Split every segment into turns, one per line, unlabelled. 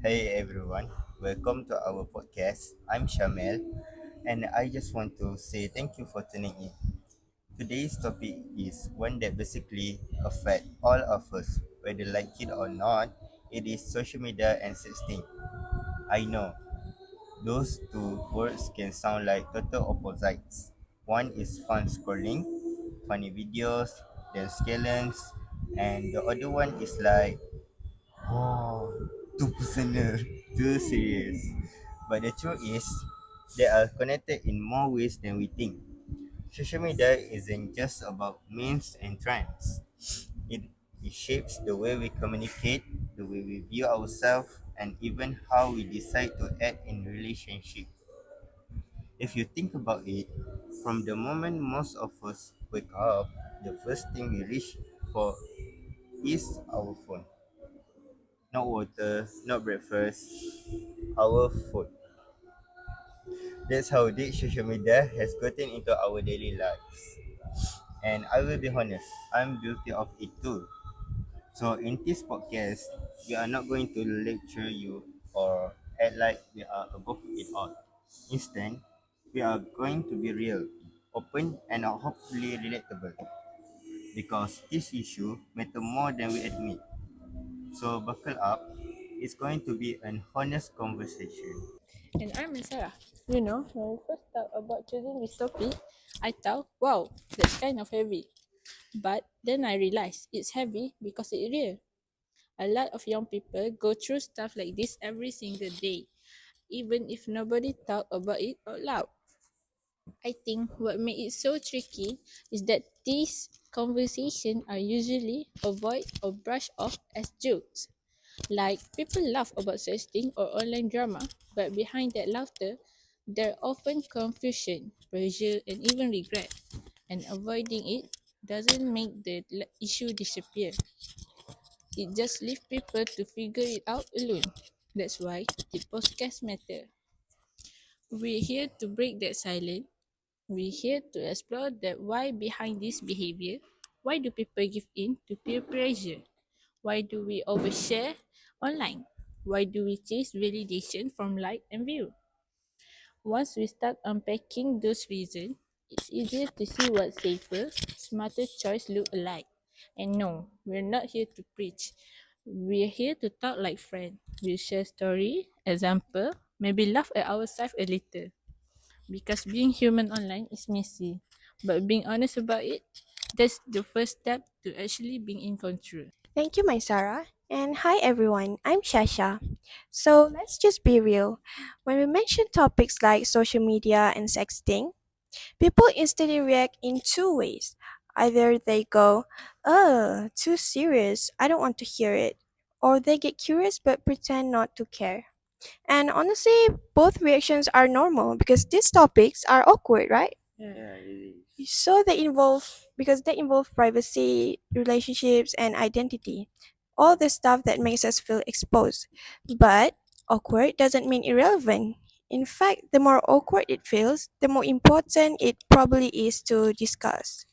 Hey everyone, welcome to our podcast. I'm Shamil, and I just want to say thank you for tuning in. Today's topic is one that basically affects all of us, whether like it or not. It is social media and sexting. I know those two words can sound like total opposites. One is fun scrolling, funny videos, then scalens, and the other one is like oh, too personal, too serious. But the truth is, they are connected in more ways than we think. Social media isn't just about memes and trends. It, it shapes the way we communicate, the way we view ourselves, and even how we decide to act in relationship. If you think about it, from the moment most of us wake up, the first thing we reach for is our phone. Not water, not breakfast, our food. That's how deep social media has gotten into our daily lives. And I will be honest, I'm guilty of it too. So in this podcast, we are not going to lecture you or act like we are above it all. Instead, we are going to be real, open, and hopefully relatable because this issue matter more than we admit. So buckle up. It's going to be an honest conversation.
And I'm Maisarah. When we first thought about choosing this topic, I thought, wow, that's kind of heavy. But then I realized it's heavy because it's real. A lot of young people go through stuff like this every single day, even if nobody talk about it out loud. I think what makes it so tricky is that these conversations are usually avoided or brushed off as jokes. Like people laugh about sexting or online drama, but behind that laughter, there are often confusion, pressure, and even regret. And avoiding it doesn't make the issue disappear. It just leaves people to figure it out alone. That's why the podcast matter. We're here to break that silence. We're here to explore that why behind this behavior. Why do people give in to peer pressure? Why do we overshare online? Why do we chase validation from like and view? Once we start unpacking those reasons, it's easier to see what safer, smarter choice look alike. And no, we're not here to preach. We're here to talk like friends. We'll share story, example, maybe laugh at ourselves a little. Because being human online is messy. But being honest about it, that's the first step to actually being in control.
Thank you, Maisarah. And hi everyone, I'm Shasha. So let's just be real. When we mention topics like social media and sexting, people instantly react in two ways. Either they go, too serious, I don't want to hear it. Or they get curious but pretend not to care. And honestly, both reactions are normal because these topics are awkward, right?
Yeah.
Yeah, it is.
So they involve because they involve privacy, relationships, and identity. All the stuff that makes us feel exposed. But awkward doesn't mean irrelevant. In fact, the more awkward it feels, the more important it probably is to discuss.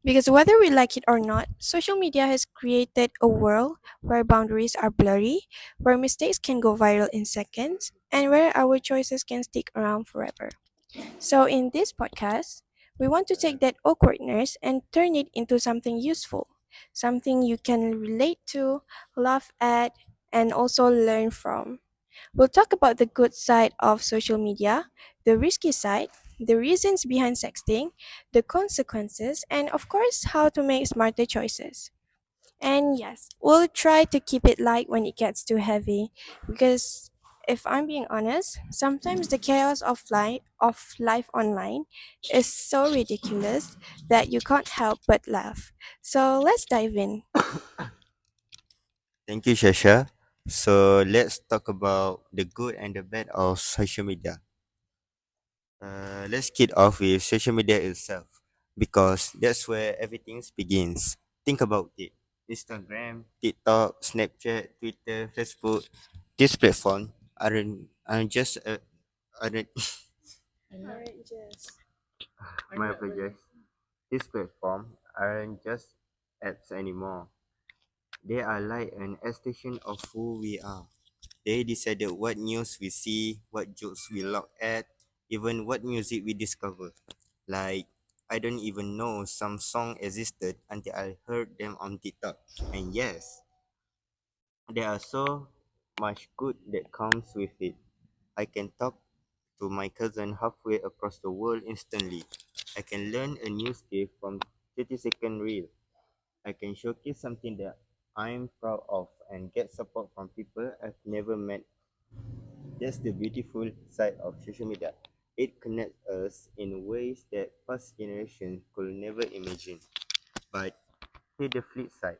Because whether we like it or not, social media has created a world where boundaries are blurry, where mistakes can go viral in seconds, and where our choices can stick around forever. So, in this podcast, we want to take that awkwardness and turn it into something useful, something you can relate to, laugh at, and also learn from. We'll talk about the good side of social media, the risky side, the reasons behind sexting, the consequences, and of course, how to make smarter choices. And yes, we'll try to keep it light when it gets too heavy because if I'm being honest, sometimes the chaos of life online is so ridiculous that you can't help but laugh. So let's dive in.
Thank you, Shasha. So let's talk about the good and the bad of social media. Let's kick off with social media itself because that's where everything begins. Think about it. Instagram, TikTok, Snapchat, Twitter, Facebook. These platforms aren't just aren't
Alright, Jess.
my apologies. These platforms aren't just apps anymore. They are like an extension of who we are. They decided what news we see, what jokes we look at, even what music we discover. Like, I don't even know some song existed until I heard them on TikTok. And yes, there are so much good that comes with it. I can talk to my cousin halfway across the world instantly. I can learn a new skill from 30-second reel. I can showcase something that I'm proud of and get support from people I've never met. That's the beautiful side of social media. It connects us in ways that past generations could never imagine. But here's the flip side.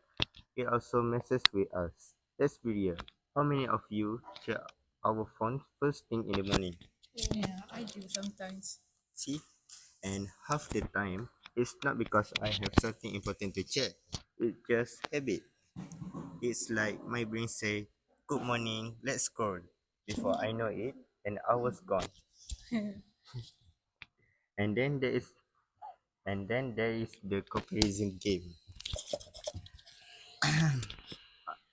It also messes with us. Let's be real. How many of you check our phones first thing in the morning?
Yeah, I do sometimes.
See? And half the time, it's not because I have something important to check. It's just habit. It's like my brain say, "Good morning, let's scroll." Before I know it, an hour's gone. And then there is the comparison game.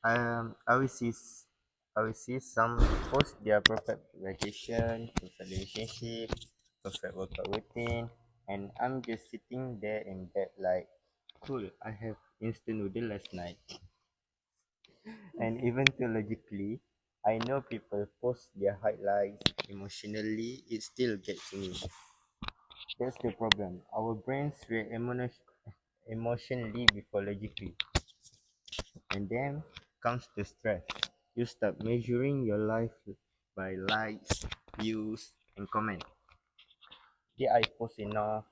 I will see some post their perfect vacation, perfect relationship, perfect workout routine, and I'm just sitting there in bed like, cool. I have instant noodle last night, and even theologically, I know people post their highlights. Emotionally, it still gets to me. That's the problem. Our brains react emotionally before logically. And then comes the stress. You start measuring your life by likes, views, and comments. Did I post enough?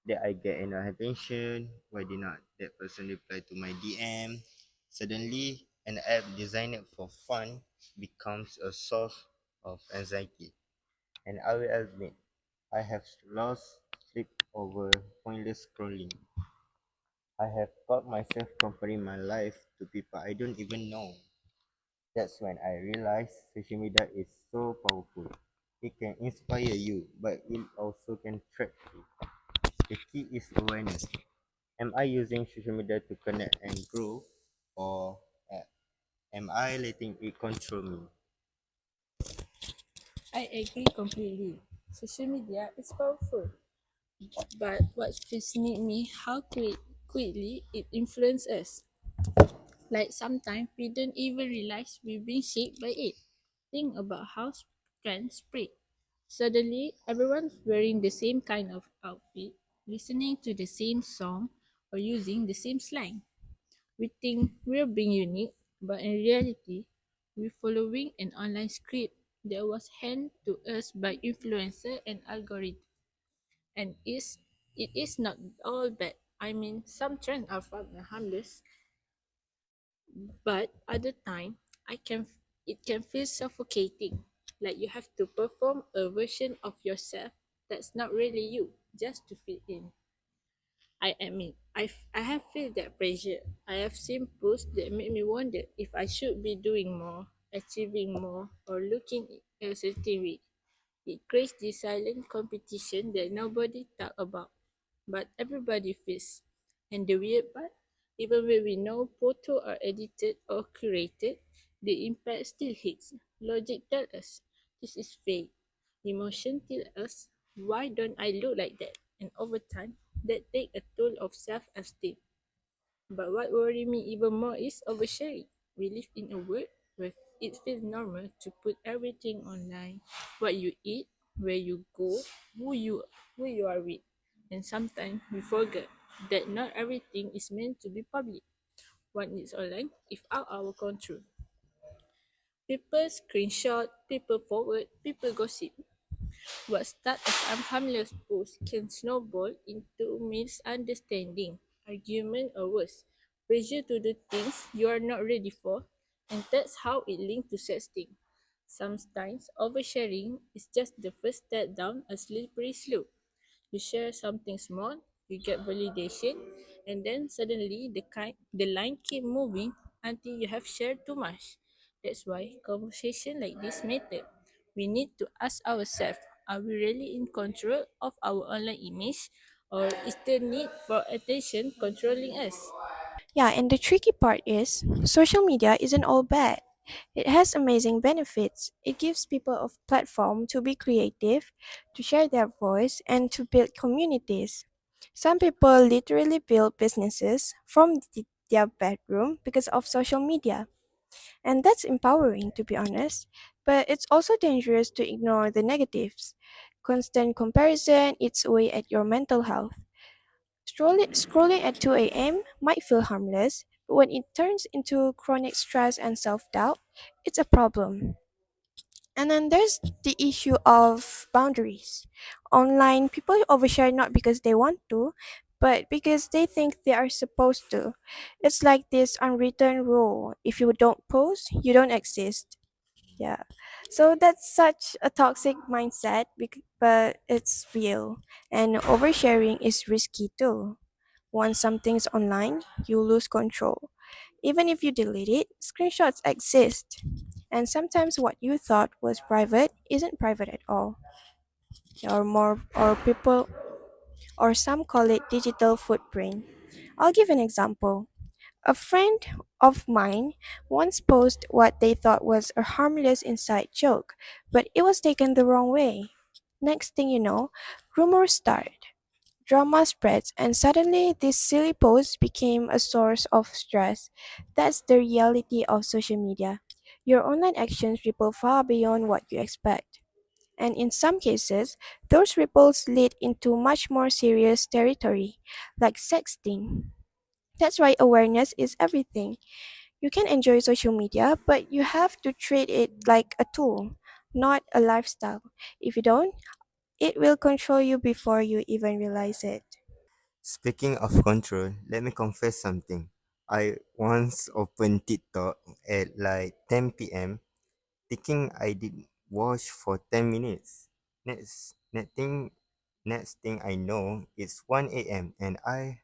Did I get enough attention? Why did not that person reply to my DM? Suddenly, an app designed for fun becomes a source of anxiety. And I will admit, I have lost sleep over pointless scrolling. I have caught myself comparing my life to people I don't even know. That's when I realized social media is so powerful. It can inspire you, but it also can trap you. The key is awareness. Am I using social media to connect and grow, or am I letting it control me?
I agree completely. Social media is powerful, but what fascinates me how quickly it influences us. Like sometimes we don't even realize we're being shaped by it. Think about how trends spread. Suddenly, everyone's wearing the same kind of outfit, listening to the same song, or using the same slang. We think we're being unique, but in reality, we're following an online script that was handed to us by influencer and algorithm. And it is not all bad. I mean, some trends are fun and harmless, but other time, I can it can feel suffocating. Like you have to perform a version of yourself that's not really you, just to fit in. I admit, I have felt that pressure. I have seen posts that make me wonder if I should be doing more, achieving more, or looking a certain way. It creates this silent competition that nobody talk about, but everybody feels. And the weird part, even when we know photos are edited or curated, the impact still hits. Logic tells us this is fake. Emotion tells us why don't I look like that? And over time, that take a toll of self-esteem. But what worries me even more is oversharing. We live in a world where it feels normal to put everything online. What you eat, where you go, who you are with. And sometimes we forget that not everything is meant to be public. What is online is out our control. People screenshot, people forward, people gossip. What starts as a harmless post can snowball into misunderstanding, argument, or worse, pressure to do things you are not ready for, and that's how it links to sexting. Sometimes oversharing is just the first step down a slippery slope. You share something small, you get validation, and then suddenly the line keep moving until you have shared too much. That's why conversation like this matter. We need to ask ourselves, are we really in control of our online image, or is the need for attention controlling us?
Yeah, and the tricky part is social media isn't all bad. It has amazing benefits. It gives people a platform to be creative, to share their voice, and to build communities. Some people literally build businesses from their bedroom because of social media. And that's empowering, to be honest. But it's also dangerous to ignore the negatives. Constant comparison eats away at your mental health. Scrolling at 2 a.m. might feel harmless, but when it turns into chronic stress and self doubt, it's a problem. And then there's the issue of boundaries. Online, people overshare not because they want to, but because they think they are supposed to. It's like this unwritten rule: if you don't post, you don't exist. Yeah. So that's such a toxic mindset, but it's real. And oversharing is risky too. Once something's online, you lose control. Even if you delete it, screenshots exist. And sometimes what you thought was private isn't private at all. Or people, or some call it digital footprint. I'll give an example. A friend of mine once posted what they thought was a harmless inside joke, but it was taken the wrong way. Next thing you know, rumors start. Drama spreads, and suddenly this silly post became a source of stress. That's the reality of social media. Your online actions ripple far beyond what you expect. And in some cases, those ripples lead into much more serious territory, like sexting. That's why awareness is everything. You can enjoy social media, but you have to treat it like a tool, not a lifestyle. If you don't, it will control you before you even realize it.
Speaking of control, let me confess something. I once opened TikTok at like 10 p.m. thinking I did watch for 10 minutes. Next thing I know, it's 1 a.m. and I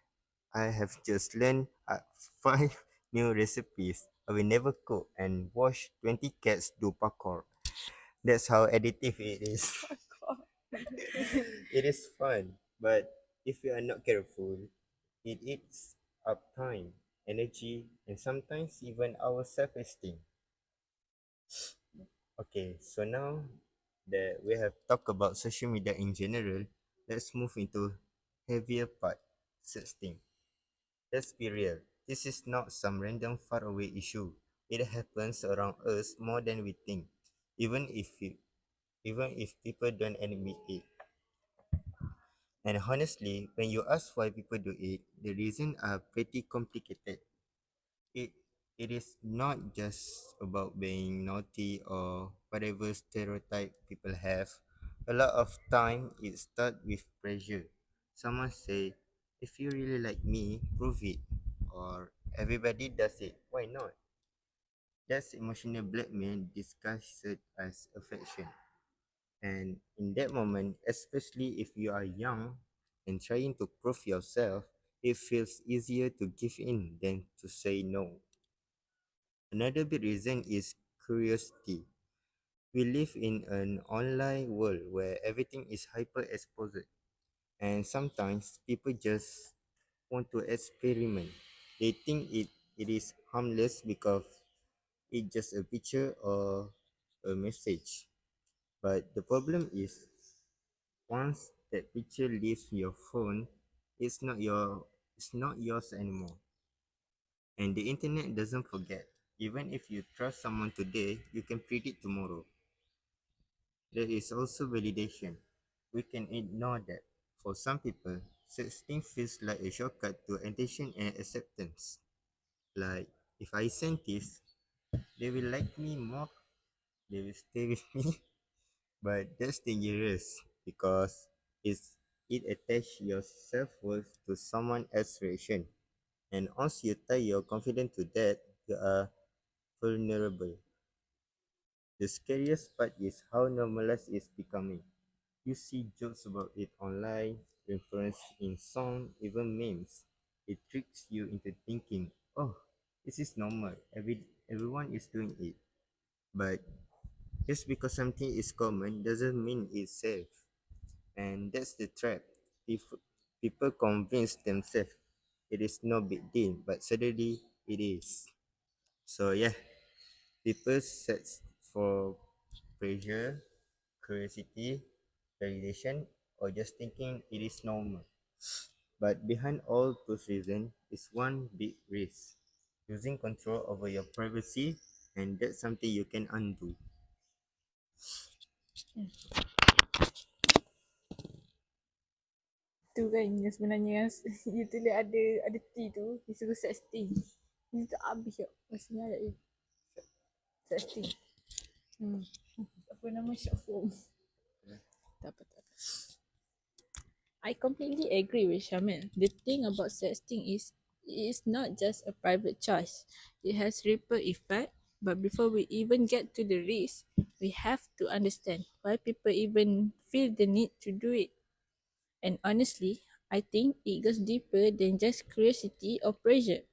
have just learned five new recipes I will never cook and watch 20 cats do parkour. That's how addictive it is. It is fun, but if we are not careful, it eats up time, energy, and sometimes even our self esteem. Okay, so now that we have talked about social media in general, let's move into heavier part, sexting. Let's be real. This is not some random faraway issue. It happens around us more than we think, even even if people don't admit it. And honestly, when you ask why people do it, the reasons are pretty complicated. It it is not just about being naughty or whatever stereotype people have. A lot of time it starts with pressure. Someone say, if you really like me, prove it. Or everybody does it. Why not? That's emotional blackmail disguised as affection. And in that moment, especially if you are young and trying to prove yourself, it feels easier to give in than to say no. Another big reason is curiosity. We live in an online world where everything is hyper exposed, and sometimes people just want to experiment. They think it is harmless because it's just a picture or a message. But the problem is once that picture leaves your phone, it's not yours anymore. And the internet doesn't forget. Even if you trust someone today, you can predict tomorrow. There is also validation. We can ignore that. For some people, sexting feels like a shortcut to attention and acceptance. Like, if I send this, they will like me more, they will stay with me. But that's dangerous because it attaches your self worth to someone else's reaction. And once you tie your confidence to that, you are vulnerable. The scariest part is how normalized it's becoming. You see jokes about it online, reference in song, even memes. It tricks you into thinking, oh, this is normal. Everyone is doing it. But just because something is common doesn't mean it's safe. And that's the trap. People convince themselves. it is no big deal, but suddenly it is. So yeah, people search for pressure, curiosity, validation, or just thinking it is normal. But behind all those reasons is one big risk: losing control over your privacy, and that's something you can undo.
Tu kan yang sebenarnya yang you tulis ada T tu, dia suruh sexting. Ini tak habis tak? Rasanya ada sexting. Hmm. Apa nama short form? Tak apa, tak apa. I completely agree with Shamil. The thing about sexting is it is not just a private choice. It has ripple effect. But before we even get to the risk, we have to understand why people even feel the need to do it. And honestly, I think it goes deeper than just curiosity or pressure.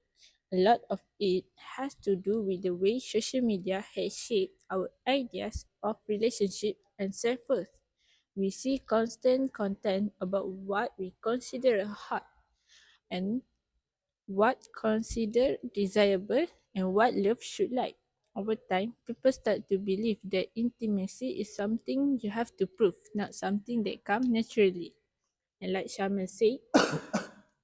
A lot of it has to do with the way social media has shaped our ideas of relationship and self-worth. We see constant content about what we consider hot and what considered desirable and what love should like. Over time, people start to believe that intimacy is something you have to prove, not something that comes naturally. And like Shamil said,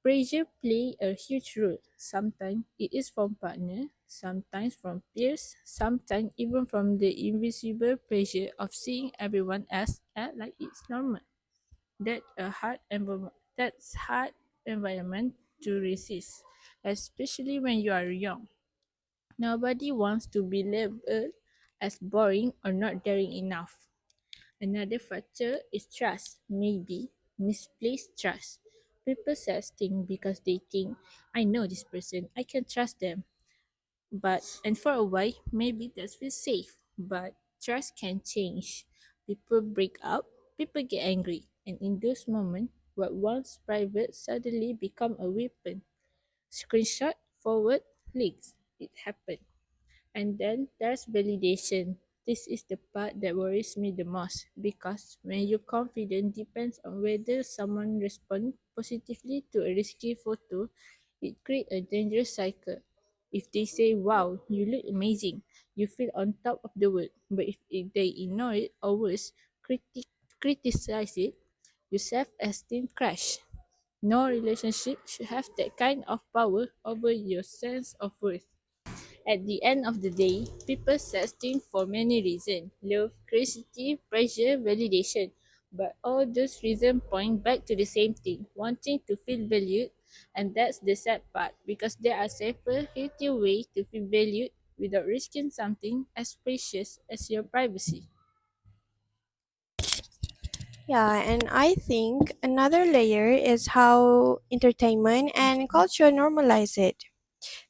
pressure play a huge role. Sometimes it is from partner, sometimes from peers, sometimes even from the invisible pressure of seeing everyone else act like it's normal. That's hard environment to resist, especially when you are young. Nobody wants to be labeled as boring or not daring enough. Another factor is trust, maybe misplaced trust. People say things because they think, I know this person, I can trust them. And for a while, maybe that feels safe. But trust can change. People break up, people get angry, and in those moments, what once private suddenly become a weapon. Screenshot, forward, links. It happened. And then there's validation. This is the part that worries me the most because when your confidence depends on whether someone responds positively to a risky photo, it creates a dangerous cycle. If they say, wow, you look amazing, you feel on top of the world. But if they ignore it or worse, criticize it, your self esteem crash. No relationship should have that kind of power over your sense of worth. At the end of the day, people searching for many reasons: love, curiosity, pressure, validation. But all those reasons point back to the same thing: wanting to feel valued. And that's the sad part because there are safer, healthier ways to feel valued without risking something as precious as your privacy.
Yeah, and I think another layer is how entertainment and culture normalize it.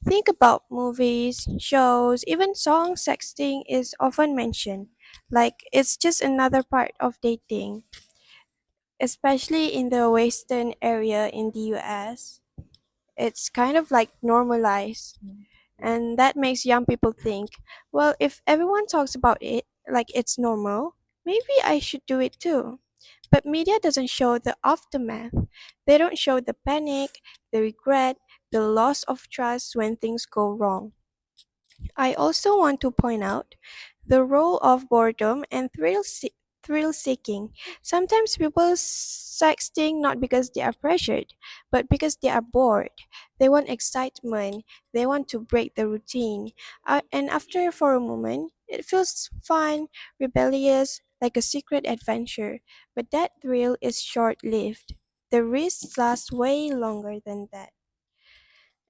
Think about movies, shows, even songs. Sexting is often mentioned, like it's just another part of dating, especially in the Western area in the US. It's kind of like normalized. And that makes young people think, well, if everyone talks about it like it's normal, maybe I should do it too. But media doesn't show the aftermath. They don't show the panic, the regret, the loss of trust when things go wrong. I also want to point out the role of boredom and thrill seeking. Sometimes people sexting not because they are pressured, but because they are bored. They want excitement, they want to break the routine. And after for a moment, it feels fun, rebellious, like a secret adventure. But that thrill is short lived. The risks last way longer than that.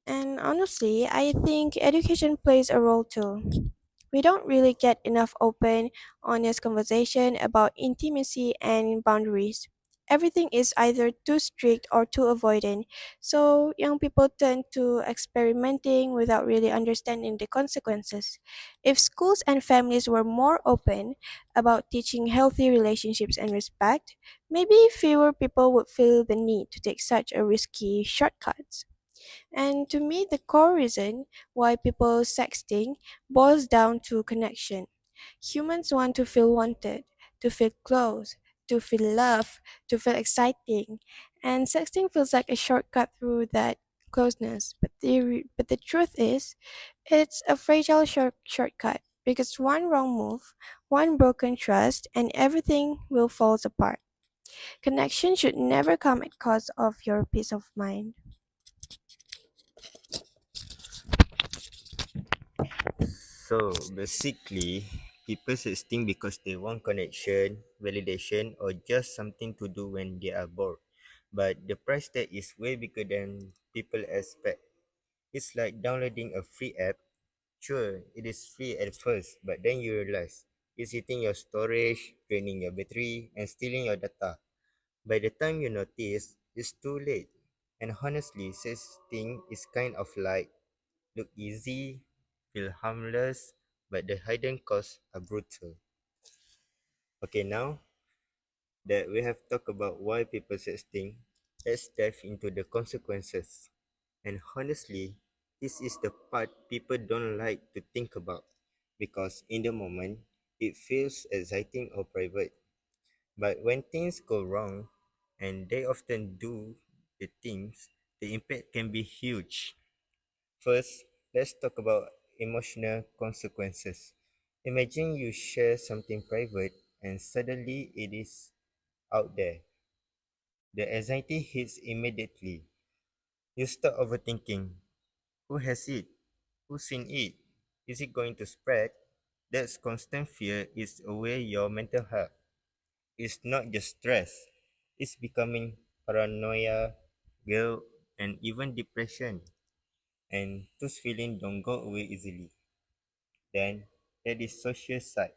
And honestly, I think education plays a role too. We don't really get enough open, honest conversation about intimacy and boundaries. Everything is either too strict or too avoidant, so young people turn to experimenting without really understanding the consequences. If schools and families were more open about teaching healthy relationships and respect, maybe fewer people would feel the need to take such a risky shortcuts. And to me, the core reason why people sexting boils down to connection. Humans want to feel wanted, to feel close, to feel love, to feel exciting. And sexting feels like a shortcut through that closeness. But the truth is, it's a fragile shortcut because one wrong move, one broken trust, and everything will fall apart. Connection should never come at cost of your peace of mind.
So basically, people sexting because they want connection, validation, or just something to do when they are bored. But the price tag is way bigger than people expect. It's like downloading a free app. Sure, it is free at first, but then you realize it's eating your storage, draining your battery, and stealing your data. By the time you notice, it's too late. And honestly, sexting is kind of like look easy, feel harmless, but the hidden costs are brutal. Okay, now that we have talked about why people sexting, let's dive into the consequences. And honestly, this is the part people don't like to think about because in the moment it feels exciting or private. But when things go wrong, and they often do the things, the impact can be huge. First, let's talk about emotional consequences. Imagine you share something private and suddenly it is out there. The anxiety hits immediately. You start overthinking. Who has it? Who's seen it? Is it going to spread? That constant fear is away your mental health. It's not just stress. It's becoming paranoia, guilt, and even depression. And those feelings don't go away easily. Then there is social side.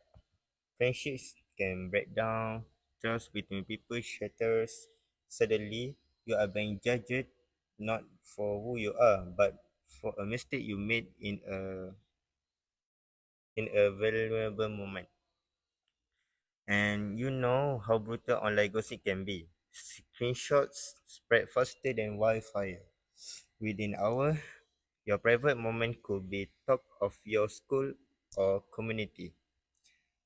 Friendships can break down, trust between people shatters. Suddenly, you are being judged not for who you are, but for a mistake you made in a vulnerable moment. And you know how brutal online gossip can be. Screenshots spread faster than wildfire. Within hours, your private moment could be talk of your school or community.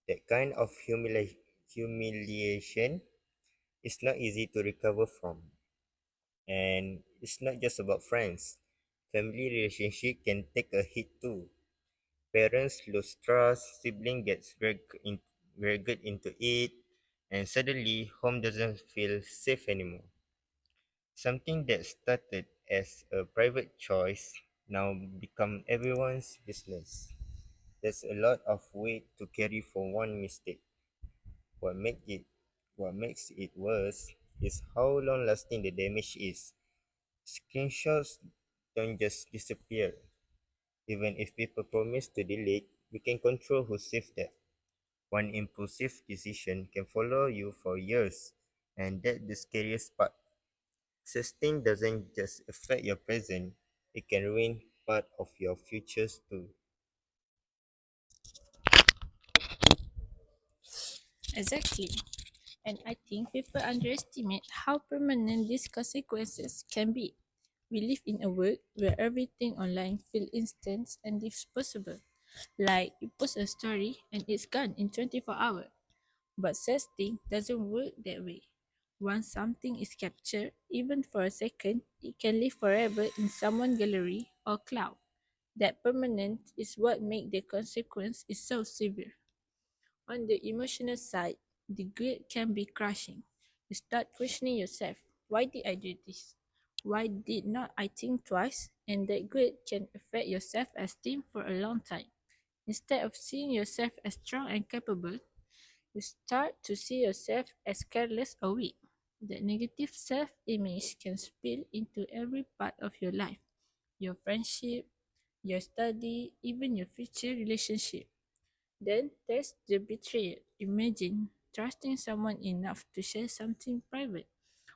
That kind of humiliation is not easy to recover from. And it's not just about friends. Family relationship can take a hit too. Parents lose trust, sibling gets dragged into it, and suddenly home doesn't feel safe anymore. Something that started as a private choice now become everyone's business. There's a lot of weight to carry for one mistake. What make it what makes it worse is how long lasting the damage is. Screenshots don't just disappear. Even if people promise to delete, we can control who saves them. One impulsive decision can follow you for years, and that's the scariest part. Sexting doesn't just affect your present, it can ruin part of your futures too.
Exactly. And I think people underestimate how permanent these consequences can be. We live in a world where everything online feels instant and disposable. Like you post a story and it's gone in 24 hours. But sexting doesn't work that way. Once something is captured, even for a second, it can live forever in someone's gallery or cloud. That permanence is what makes the consequence is so severe. On the emotional side, the guilt can be crushing. You start questioning yourself. Why did I do this? Why did not I think twice? And that guilt can affect your self-esteem for a long time. Instead of seeing yourself as strong and capable, you start to see yourself as careless or weak. That negative self-image can spill into every part of your life, your friendship, your study, even your future relationship. Then there's the betrayal. Imagine trusting someone enough to share something private,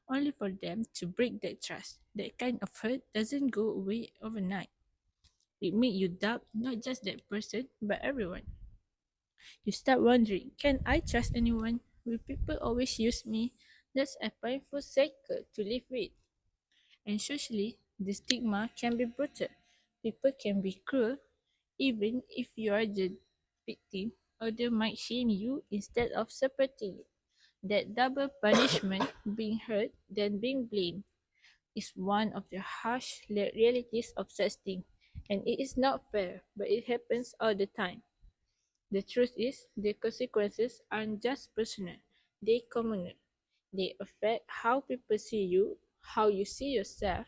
only for them to break that trust. That kind of hurt doesn't go away overnight. It makes you doubt not just that person, but everyone. You start wondering, can I trust anyone? Will people always use me? That's a painful cycle to live with. And socially, the stigma can be brutal. People can be cruel, even if you are the victim, or they might shame you instead of supporting you. That double punishment, being hurt, then being blamed, is one of the harsh realities of sexting, and it is not fair, but it happens all the time. The truth is, the consequences aren't just personal, they're communal. They affect how people see you, how you see yourself,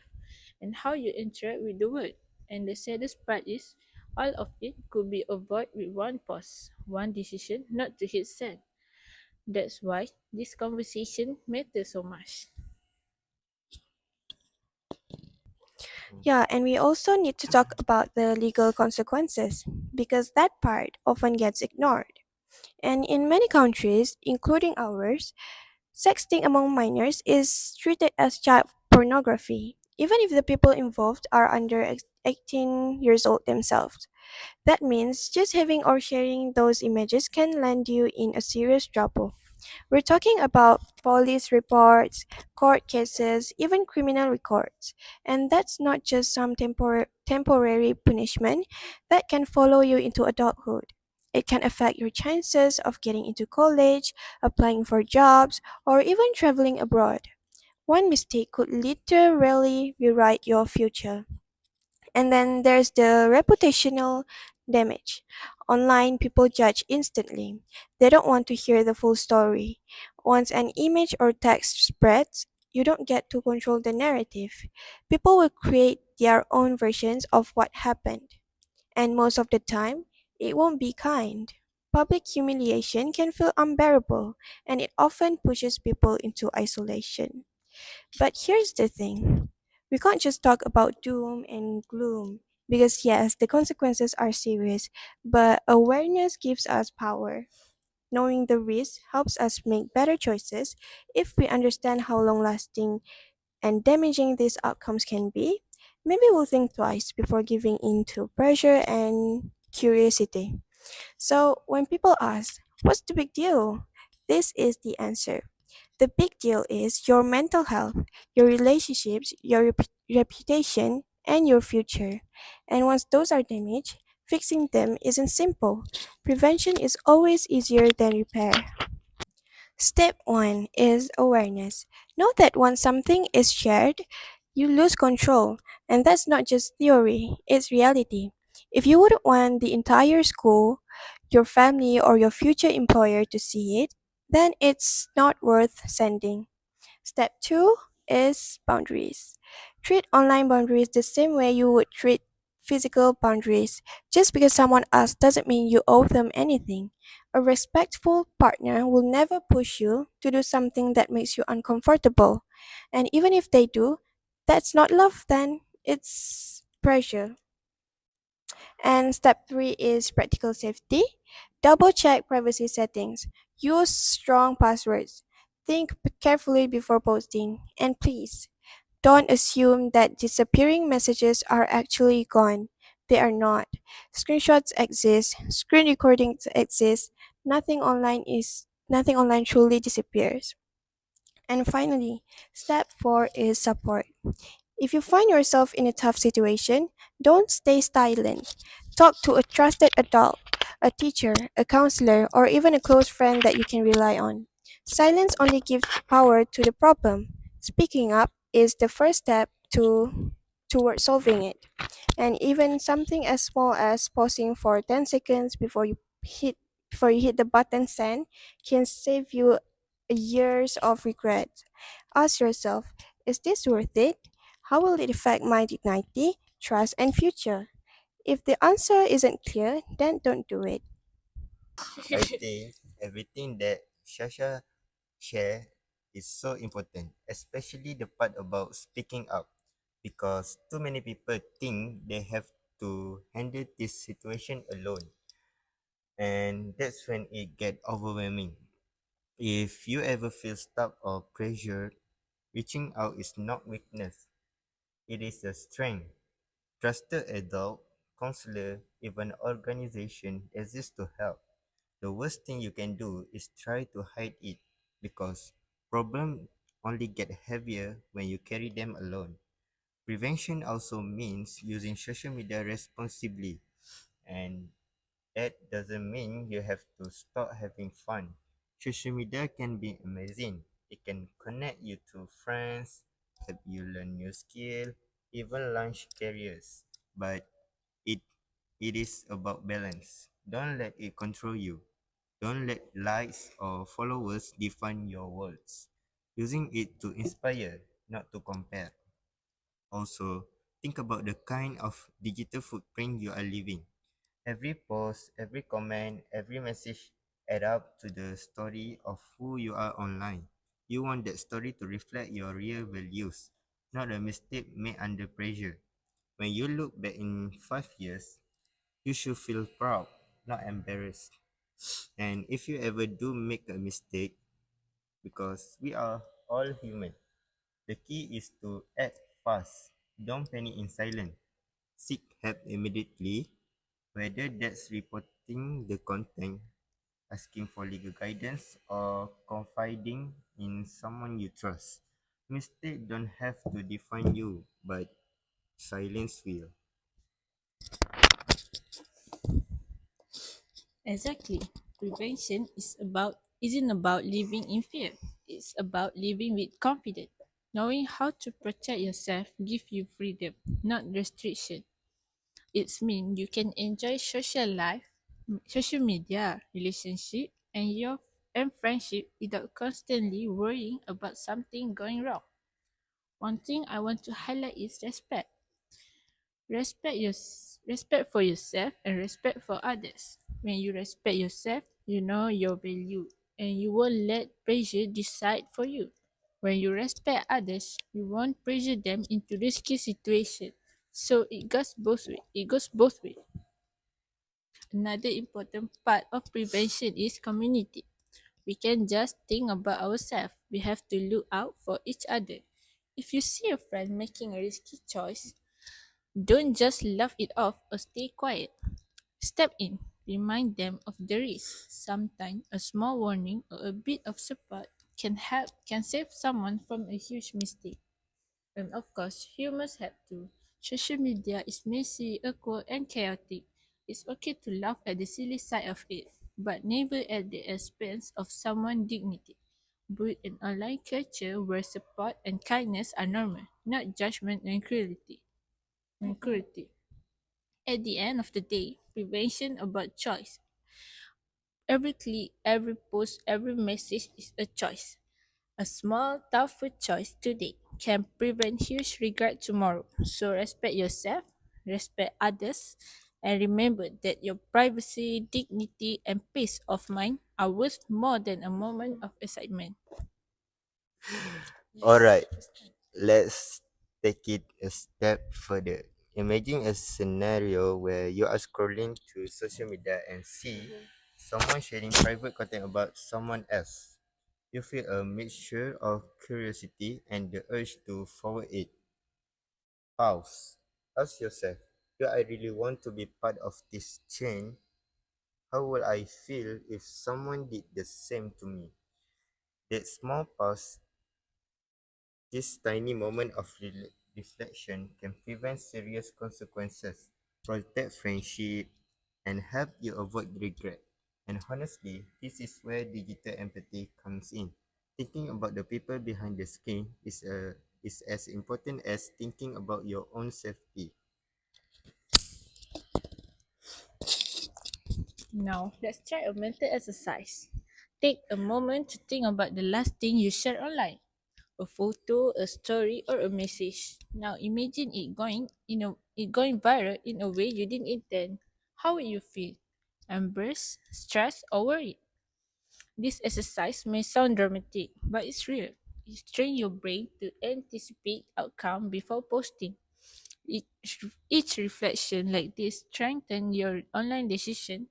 and how you interact with the world. And the saddest part is, all of it could be avoided with one pause, one decision not to hit send. That's why this conversation matters so much.
Yeah, and we also need to talk about the legal consequences because that part often gets ignored. And in many countries, including ours, sexting among minors is treated as child pornography, even if the people involved are under 18 years old themselves. That means just having or sharing those images can land you in a serious trouble. We're talking about police reports, court cases, even criminal records. And that's not just some temporary punishment that can follow you into adulthood. It can affect your chances of getting into college, applying for jobs, or even traveling abroad. One mistake could literally rewrite your future. And then there's the reputational damage. Online, people judge instantly. They don't want to hear the full story. Once an image or text spreads, you don't get to control the narrative. People will create their own versions of what happened. And most of the time, it won't be kind. Public humiliation can feel unbearable, and it often pushes people into isolation. But here's the thing, we can't just talk about doom and gloom because, yes, the consequences are serious, but awareness gives us power. Knowing the risk helps us make better choices. If we understand how long lasting and damaging these outcomes can be, maybe we'll think twice before giving in to pressure and curiosity. So, when people ask, what's the big deal? This is the answer. The big deal is your mental health, your relationships, your reputation, and your future. And once those are damaged, fixing them isn't simple. Prevention is always easier than repair. Step 1 is awareness. Know that once something is shared, you lose control. And that's not just theory, it's reality. If you wouldn't want the entire school, your family, or your future employer to see it, then it's not worth sending. Step 2 is boundaries. Treat online boundaries the same way you would treat physical boundaries. Just because someone asks doesn't mean you owe them anything. A respectful partner will never push you to do something that makes you uncomfortable. And even if they do, that's not love then, it's pressure. And step 3 is practical safety. Double check privacy settings. Use strong passwords. Think carefully before posting. And please, don't assume that disappearing messages are actually gone. They are not. Screenshots exist, screen recordings exist. Nothing online truly disappears. And finally, step 4 is support. If you find yourself in a tough situation, don't stay silent. Talk to a trusted adult, a teacher, a counselor, or even a close friend that you can rely on. Silence only gives power to the problem. Speaking up is the first step toward solving it. And even something as small as pausing for 10 seconds before you hit the button send can save you years of regret. Ask yourself, is this worth it? How will it affect my dignity, trust, and future? If the answer isn't clear, then don't do it.
I think everything that Shasha share is so important, especially the part about speaking up, because too many people think they have to handle this situation alone, and that's when it get overwhelming. If you ever feel stuck or pressured, reaching out is not weakness, it is a strength. Trusted adult, counselor, even organization exist to help. The worst thing you can do is try to hide it because problems only get heavier when you carry them alone. Prevention also means using social media responsibly, and that doesn't mean you have to stop having fun. Social media can be amazing. It can connect you to friends, help you learn new skill, even launch careers. But it it is about balance. Don't let it control you. Don't let likes or followers define your words. Using it to inspire, not to compare. Also, think about the kind of digital footprint you are leaving. Every post, every comment, every message add up to the story of who you are online. You want that story to reflect your real values, not a mistake made under pressure. When you look back in 5 years, you should feel proud, not embarrassed. And if you ever do make a mistake, because we are all human, the key is to act fast. Don't panic in silence. Seek help immediately, whether that's reporting the content, asking for legal guidance, or confiding in someone you trust. Mistakes don't have to define you, but silence will.
Exactly. Prevention isn't about living in fear. It's about living with confidence. Knowing how to protect yourself gives you freedom, not restriction. It's mean you can enjoy social life, social media, relationship, and friendship without constantly worrying about something going wrong. One thing I want to highlight is respect. Respect for yourself and respect for others. When you respect yourself, you know your value and you won't let pressure decide for you. When you respect others, you won't pressure them into risky situations. So it goes both ways. It goes both ways. Another important part of prevention is community. We can't just think about ourselves. We have to look out for each other. If you see a friend making a risky choice, don't just laugh it off or stay quiet. Step in, remind them of the risk. Sometimes a small warning or a bit of support can save someone from a huge mistake. And of course, humans have to. Social media is messy, awkward, and chaotic. It's okay to laugh at the silly side of it, but never at the expense of someone's dignity. Build an online culture where support and kindness are normal, not judgment and cruelty. And cruelty. At the end of the day, prevention about choice. Every click, every post, every message is a choice. A small, thoughtful choice today can prevent huge regret tomorrow. So respect yourself, respect others, and remember that your privacy, dignity, and peace of mind are worth more than a moment of excitement.
Alright, let's take it a step further. Imagine a scenario where you are scrolling through social media and see someone sharing private content about someone else. You feel a mixture of curiosity and the urge to forward it. Pause. Ask yourself, do I really want to be part of this chain? How would I feel if someone did the same to me? That small pause, this tiny moment of reflection can prevent serious consequences, protect friendship, and help you avoid regret. And honestly, this is where digital empathy comes in. Thinking about the people behind the screen is as important as thinking about your own safety.
Now, let's try a mental exercise. Take a moment to think about the last thing you shared online. A photo, a story, or a message. Now imagine it going viral in a way you didn't intend. How would you feel? Embarrassed, stressed, or worried? This exercise may sound dramatic, but it's real. It trains your brain to anticipate outcome before posting. Each reflection like this strengthen your online decision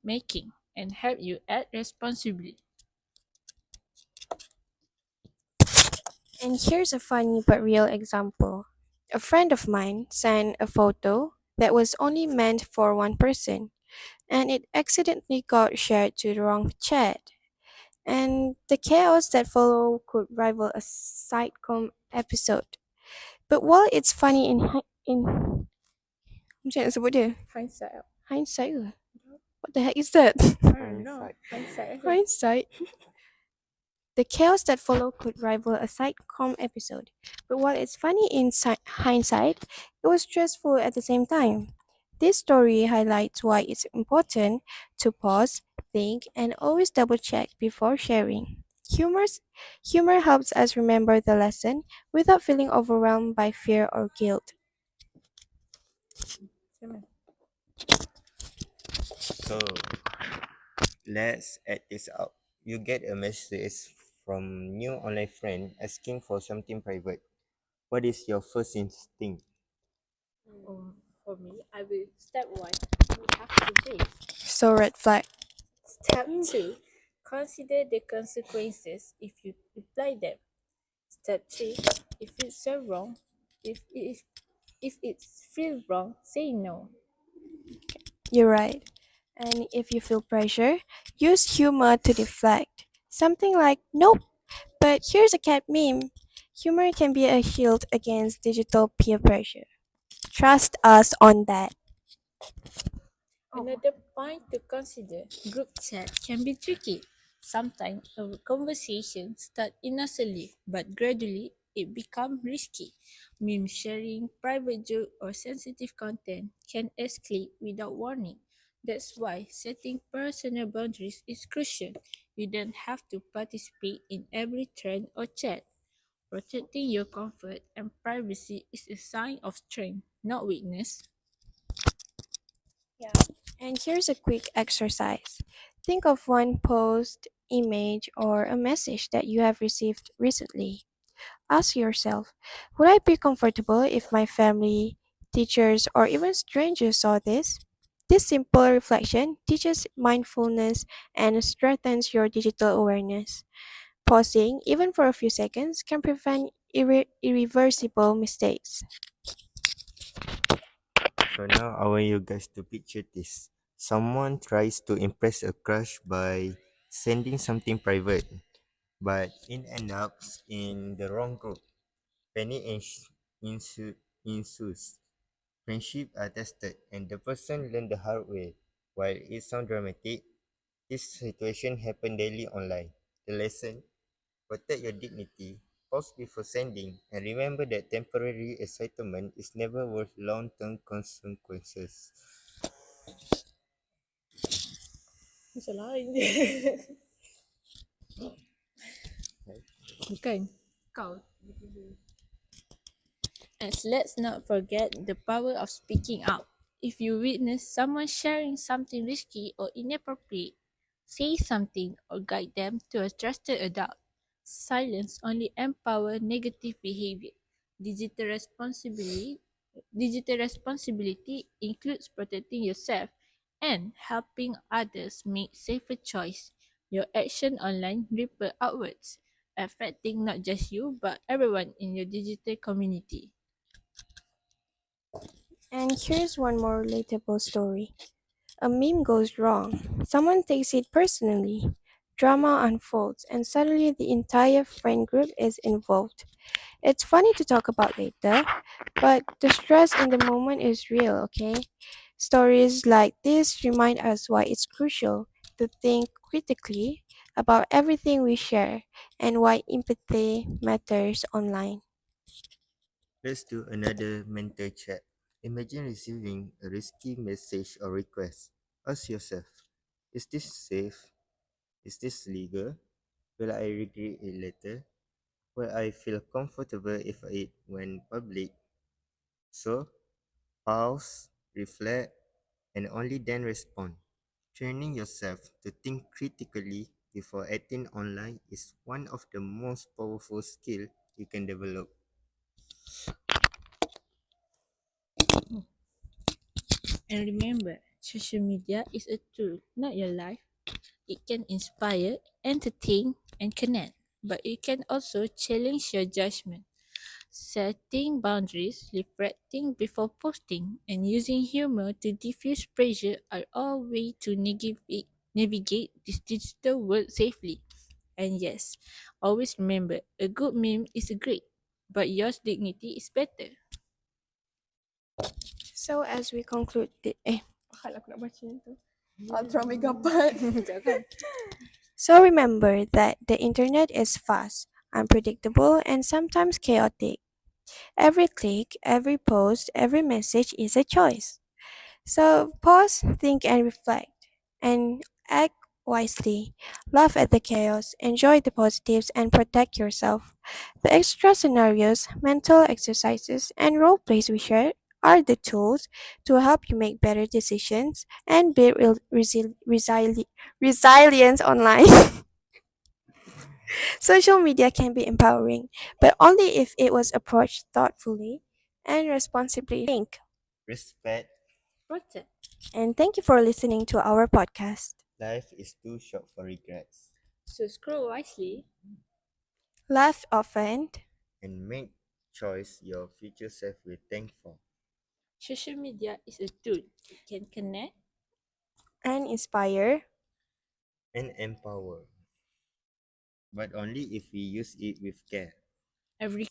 making and help you act responsibly.
And here's a funny but real example. A friend of mine sent a photo that was only meant for one person, and it accidentally got shared to the wrong chat. And the chaos that followed could rival a sitcom episode. But while it's funny in macam nak sebut dia?
Hindsight.
Hindsight ke? What the heck is that?
I don't know.
Hindsight.
Hindsight.
Hindsight. The chaos that followed could rival a sitcom episode, but while it's funny in hindsight, it was stressful at the same time. This story highlights why it's important to pause, think, and always double check before sharing. Humor helps us remember the lesson without feeling overwhelmed by fear or guilt.
Shamil.
So let's add this up. You get a message from new online friend asking for something private. What is your first instinct?
For me, I will step one, you have to breathe.
So, red flag.
Step two, consider the consequences if you reply them. Step three, if it's so wrong, if it's feel wrong, say no.
You're right. And if you feel pressure, use humor to deflect. Something like, nope, but here's a cat meme. Humor can be a shield against digital peer pressure. Trust us on that.
Another point to consider, group chat can be tricky. Sometimes a conversation starts innocently, but gradually it becomes risky. Meme sharing, private joke, or sensitive content can escalate without warning. That's why setting personal boundaries is crucial. You don't have to participate in every trend or chat. Protecting your comfort and privacy is a sign of strength, not weakness.
Yeah. And here's a quick exercise. Think of one post, image, or a message that you have received recently. Ask yourself, would I be comfortable if my family, teachers, or even strangers saw this? This simple reflection teaches mindfulness and strengthens your digital awareness. Pausing, even for a few seconds, can prevent irreversible mistakes.
So now I want you guys to picture this. Someone tries to impress a crush by sending something private, but it ends up in the wrong group. Panic ensues. Friendship are tested, and the person learned the hard way. While it sounds dramatic, this situation happen daily online. The lesson: protect your dignity, pause before sending, and remember that temporary excitement is never worth long-term consequences.
Masalah je. Bukan. Kau. And let's not forget the power of speaking up. If you witness someone sharing something risky or inappropriate, say something or guide them to a trusted adult. Silence only empowers negative behavior. Digital responsibility, digital responsibility includes protecting yourself and helping others make safer choice. Your action online ripple outwards, affecting not just you but everyone in your digital community.
And here's one more relatable story. A meme goes wrong. Someone takes it personally. Drama unfolds, and suddenly the entire friend group is involved. It's funny to talk about later, but the stress in the moment is real, okay? Stories like this remind us why it's crucial to think critically about everything we share and why empathy matters online.
Let's do another mental check. Imagine receiving a risky message or request. Ask yourself, is this safe? Is this legal? Will I regret it later? Will I feel comfortable if it went public? So, pause, reflect, and only then respond. Training yourself to think critically before acting online is one of the most powerful skills you can develop.
And remember, social media is a tool, not your life. It can inspire, entertain, and connect, but it can also challenge your judgment. Setting boundaries, reflecting before posting, and using humor to diffuse pressure are all ways to navigate this digital world safely. And yes, always remember, a good meme is great, but your dignity is better.
So as we akal aku nak baca tu. Ultra mega part.
Jangan.
So remember that the internet is fast, unpredictable, and sometimes chaotic. Every click, every post, every message is a choice. So pause, think, and reflect, and act wisely. Laugh at the chaos, enjoy the positives, and protect yourself. The extra scenarios, mental exercises, and role plays we share are the tools to help you make better decisions and build resilience online. Social media can be empowering, but only if it was approached thoughtfully and responsibly. Think.
Respect.
Protect.
And thank you for listening to our podcast.
Life is too short for regrets.
So scroll wisely.
Laugh often
And make choice your future self will thank for.
Social media is a tool. It can connect.
and inspire.
And empower. But only if we use it with care.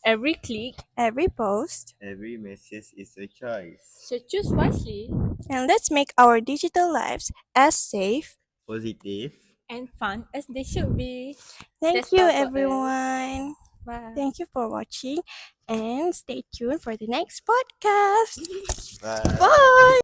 Every click.
Every post.
Every message is a choice.
So choose wisely.
And let's make our digital lives as safe.
Positive.
And fun as they should be.
Thank
That's
you,
all for us.
everyone.
Bye.
Thank you for watching and stay tuned for the next podcast.
Bye.
Bye.